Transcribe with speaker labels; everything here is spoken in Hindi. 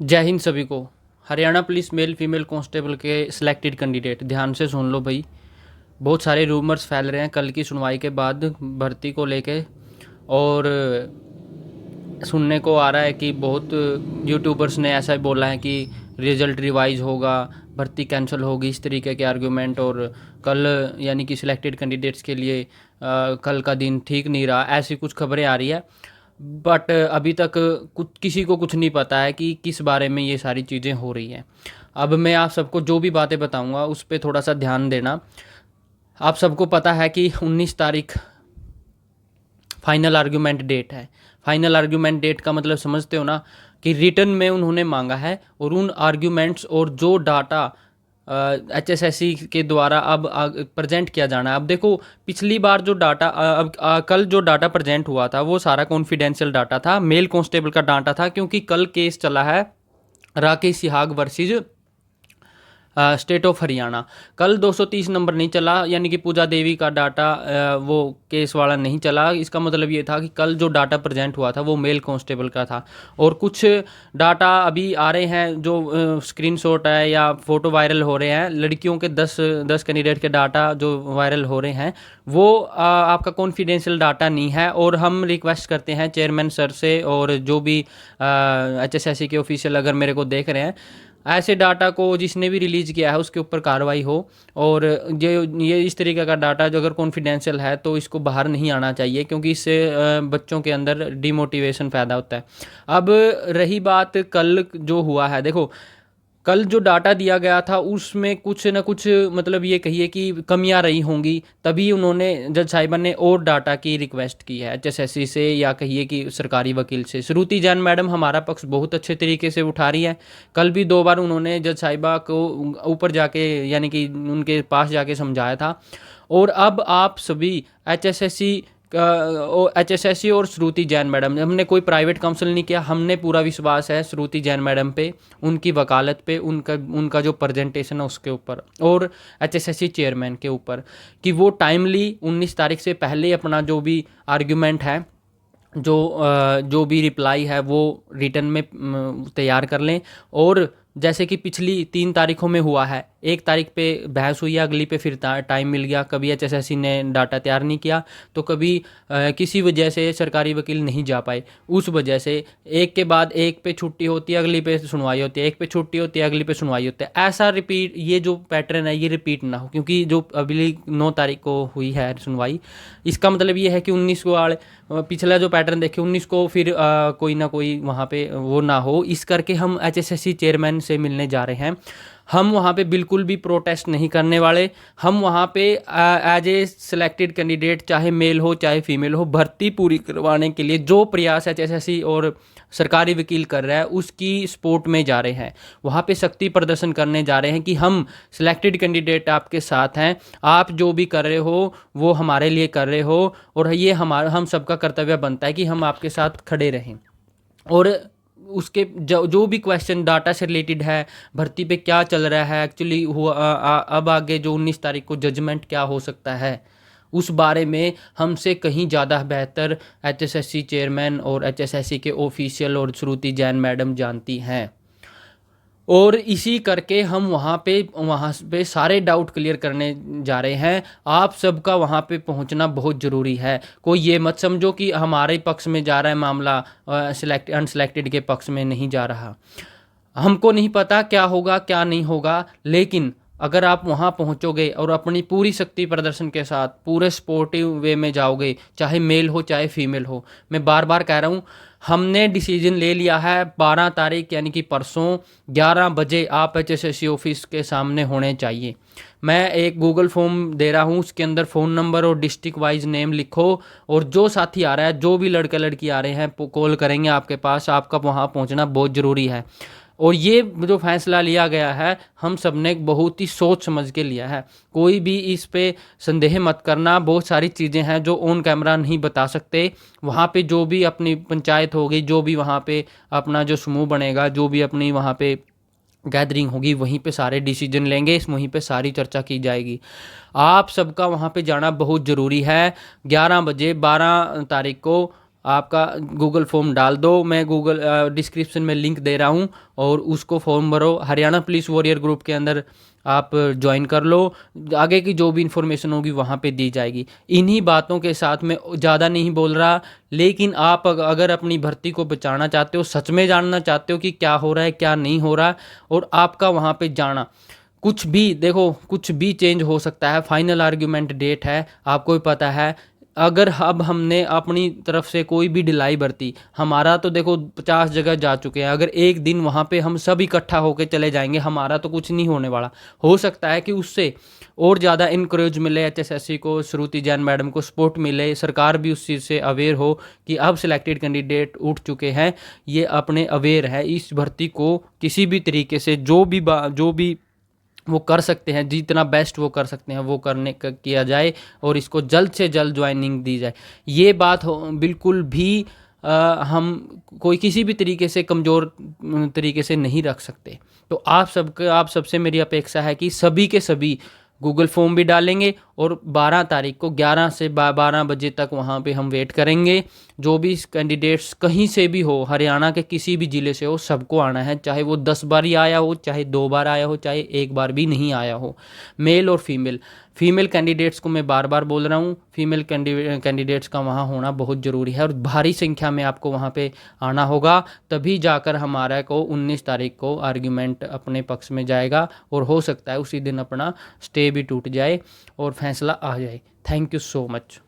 Speaker 1: जय हिंद सभी को। Haryana police male female constable के सिलेक्टेड कैंडिडेट ध्यान से सुन लो भाई। बहुत सारे रूमर्स फैल रहे हैं कल की सुनवाई के बाद भर्ती को लेके। और सुनने को आ रहा है कि बहुत यूट्यूबर्स ने ऐसा बोला है कि रिजल्ट रिवाइज होगा, भर्ती कैंसिल होगी, इस तरीके के आर्गूमेंट। और कल यानी कि सिलेक्टेड कैंडिडेट्स के लिए कल का दिन ठीक नहीं रहा, ऐसी कुछ खबरें आ रही है। बट अभी तक कुछ किसी को कुछ नहीं पता है कि किस बारे में ये सारी चीज़ें हो रही हैं। अब मैं आप सबको जो भी बातें बताऊंगा उस पर थोड़ा सा ध्यान देना। आप सबको पता है कि 19 तारीख फाइनल आर्गूमेंट डेट है। फाइनल आर्गूमेंट डेट का मतलब समझते हो ना, कि रिटर्न में उन्होंने मांगा है और उन आर्गूमेंट्स और जो डाटा HSSC के द्वारा अब प्रेजेंट किया जाना है। अब देखो, पिछली बार जो डाटा कल जो डाटा प्रेजेंट हुआ था वो सारा कॉन्फिडेंशियल डाटा था, मेल कांस्टेबल का डाटा था, क्योंकि कल केस चला है Rakesh Sihag versus state of Haryana. कल 230 नंबर नहीं चला, यानी कि पूजा देवी का डाटा वो केस वाला नहीं चला। इसका मतलब ये था कि कल जो डाटा प्रेजेंट हुआ था वो मेल कांस्टेबल का था। और कुछ डाटा अभी आ रहे हैं जो स्क्रीनशॉट है या फोटो वायरल हो रहे हैं, लड़कियों के 10 कैंडिडेट के डाटा जो वायरल हो रहे हैं वो आपका कॉन्फिडेंशियल डाटा नहीं है। और हम रिक्वेस्ट करते हैं चेयरमैन सर से और जो भी HSSC के ऑफिशियल अगर मेरे को देख रहे हैं, ऐसे डाटा को जिसने भी रिलीज़ किया है उसके ऊपर कार्रवाई हो। और ये इस तरीके का डाटा जो अगर कॉन्फिडेंशियल है तो इसको बाहर नहीं आना चाहिए, क्योंकि इससे बच्चों के अंदर डिमोटिवेशन पैदा होता है। अब रही बात कल जो हुआ है, देखो कल जो डाटा दिया गया था उसमें कुछ ना कुछ मतलब ये कहिए कि कमियां रही होंगी, तभी उन्होंने जज साहिबा ने और डाटा की रिक्वेस्ट की है HSSC से, या कहिए कि सरकारी वकील से। श्रुति जैन मैडम हमारा पक्ष बहुत अच्छे तरीके से उठा रही है। कल भी 2 बार उन्होंने जज साहिबा को ऊपर जाके यानी कि उनके पास जाके समझाया था। और अब आप सभी HSSC HSSC और श्रुति जैन मैडम, हमने कोई प्राइवेट काउंसिल नहीं किया, हमने पूरा विश्वास है श्रुति जैन मैडम पे, उनकी वकालत पे, उनका उनका जो प्रेजेंटेशन है उसके ऊपर, और HSSC चेयरमैन के ऊपर, कि वो टाइमली 19 तारीख से पहले अपना जो भी आर्ग्यूमेंट है, जो भी रिप्लाई है वो रिटर्न में तैयार कर लें। और जैसे कि पिछली 3 तारीखों में हुआ है, 1 तारीख पे बहस हुई है, अगली पे फिर टाइम मिल गया, कभी HSSC ने डाटा तैयार नहीं किया तो कभी किसी वजह से सरकारी वकील नहीं जा पाए, उस वजह से एक के बाद एक पे छुट्टी होती है, अगली पे सुनवाई होती है, एक पे छुट्टी होती है, अगली पे सुनवाई होती है। ऐसा रिपीट, ये जो पैटर्न है ये रिपीट ना हो, क्योंकि जो अगली 9 तारीख को हुई है सुनवाई, इसका मतलब ये है कि 19 को पिछला जो पैटर्न देखे 19 को फिर कोई ना कोई वहाँ पे वो ना हो। इस करके हम HSSC चेयरमैन से मिलने जा रहे हैं। हम वहाँ पे बिल्कुल भी प्रोटेस्ट नहीं करने वाले। हम वहाँ पे एज ए सिलेक्टेड कैंडिडेट, चाहे मेल हो चाहे फीमेल हो, भर्ती पूरी करवाने के लिए जो प्रयास HSSC और सरकारी वकील कर रहा है उसकी सपोर्ट में जा रहे हैं। वहाँ पे शक्ति प्रदर्शन करने जा रहे हैं कि हम सिलेक्टेड कैंडिडेट आपके साथ हैं, आप जो भी कर रहे हो वो हमारे लिए कर रहे हो, और ये हम सबका कर्तव्य बनता है कि हम आपके साथ खड़े रहें। और उसके जो भी क्वेश्चन डाटा से रिलेटेड है, भर्ती पे क्या चल रहा है एक्चुअली हुआ, अब आगे जो 19 तारीख को जजमेंट क्या हो सकता है, उस बारे में हमसे कहीं ज़्यादा बेहतर HSSC चेयरमैन और HSSC के ऑफिशियल और श्रुति जैन मैडम जानती हैं। और इसी करके हम वहाँ पे सारे डाउट क्लियर करने जा रहे हैं। आप सबका वहाँ पे पहुँचना बहुत ज़रूरी है। कोई ये मत समझो कि हमारे पक्ष में जा रहा है मामला, अनसिलेक्टेड के पक्ष में नहीं जा रहा। हमको नहीं पता क्या होगा क्या नहीं होगा, लेकिन अगर आप वहाँ पहुँचोगे और अपनी पूरी शक्ति प्रदर्शन के साथ पूरे स्पोर्टिव वे में जाओगे, चाहे मेल हो चाहे फीमेल हो, मैं बार बार कह रहा हूँ, हमने डिसीजन ले लिया है 12 तारीख यानी कि परसों 11 बजे आप HSSC ऑफिस के सामने होने चाहिए। मैं एक गूगल फॉर्म दे रहा हूँ, उसके अंदर फ़ोन नंबर और डिस्ट्रिक्ट वाइज नेम लिखो, और जो साथी आ रहा है, जो भी लड़का लड़की आ रहे हैं, कॉल करेंगे आपके पास। आपका वहाँ पहुँचना बहुत ज़रूरी है। और ये जो फैसला लिया गया है हम सब ने बहुत ही सोच समझ के लिया है। कोई भी इस पे संदेह मत करना। बहुत सारी चीज़ें हैं जो ऑन कैमरा नहीं बता सकते। वहाँ पे जो भी अपनी पंचायत होगी, जो भी वहाँ पे अपना जो समूह बनेगा, जो भी अपनी वहाँ पे गैदरिंग होगी, वहीं पे सारे डिसीजन लेंगे, वहीं पे सारी चर्चा की जाएगी। आप सबका वहाँ पे जाना बहुत ज़रूरी है। 11 बजे 12 तारीख को आपका गूगल फॉर्म डाल दो, मैं गूगल डिस्क्रिप्शन में लिंक दे रहा हूँ, और उसको फॉर्म भरो। हरियाणा पुलिस वॉरियर ग्रुप के अंदर आप ज्वाइन कर लो, आगे की जो भी इंफॉर्मेशन होगी वहाँ पे दी जाएगी। इन्हीं बातों के साथ मैं ज़्यादा नहीं बोल रहा, लेकिन आप अगर अपनी भर्ती को बचाना चाहते हो, सच में जानना चाहते हो कि क्या हो रहा है क्या नहीं हो रहा, और आपका वहाँ पे जाना, कुछ भी देखो, कुछ भी चेंज हो सकता है। फाइनल आर्ग्यूमेंट डेट है, आपको भी पता है। अगर अब हमने अपनी तरफ से कोई भी ढिलाई बरती, हमारा तो देखो 50 जगह जा चुके हैं, अगर एक दिन वहाँ पे हम सब इकट्ठा होकर चले जाएंगे, हमारा तो कुछ नहीं होने वाला। हो सकता है कि उससे और ज़्यादा इनकरेज मिले एचएसएससी को, श्रुति जैन मैडम को सपोर्ट मिले, सरकार भी उस चीज़ से अवेयर हो कि अब सिलेक्टेड कैंडिडेट उठ चुके हैं, ये अपने अवेयर है इस भर्ती को किसी भी तरीके से जो भी वो कर सकते हैं, जितना बेस्ट वो कर सकते हैं वो किया जाए, और इसको जल्द से जल्द ज्वाइनिंग दी जाए। ये बात बिल्कुल भी हम कोई किसी भी तरीके से कमज़ोर तरीके से नहीं रख सकते। तो आप सबसे मेरी अपेक्षा है कि सभी के सभी गूगल फॉर्म भी डालेंगे, और 12 तारीख को 11 से 12 बजे तक वहाँ पे हम वेट करेंगे। जो भी कैंडिडेट्स कहीं से भी हो, हरियाणा के किसी भी ज़िले से हो, सबको आना है, चाहे वो 10 बार ही आया हो, चाहे 2 बार आया हो, चाहे एक बार भी नहीं आया हो। मेल और फीमेल कैंडिडेट्स को मैं बार बार बोल रहा हूँ, फीमेल कैंडिडेट्स का वहाँ होना बहुत ज़रूरी है, और भारी संख्या में आपको वहाँ पे आना होगा, तभी जाकर हमारा को 19 तारीख को आर्ग्यूमेंट अपने पक्ष में जाएगा, और हो सकता है उसी दिन अपना स्टे भी टूट जाए और फैसला आ जाए। Thank you so much.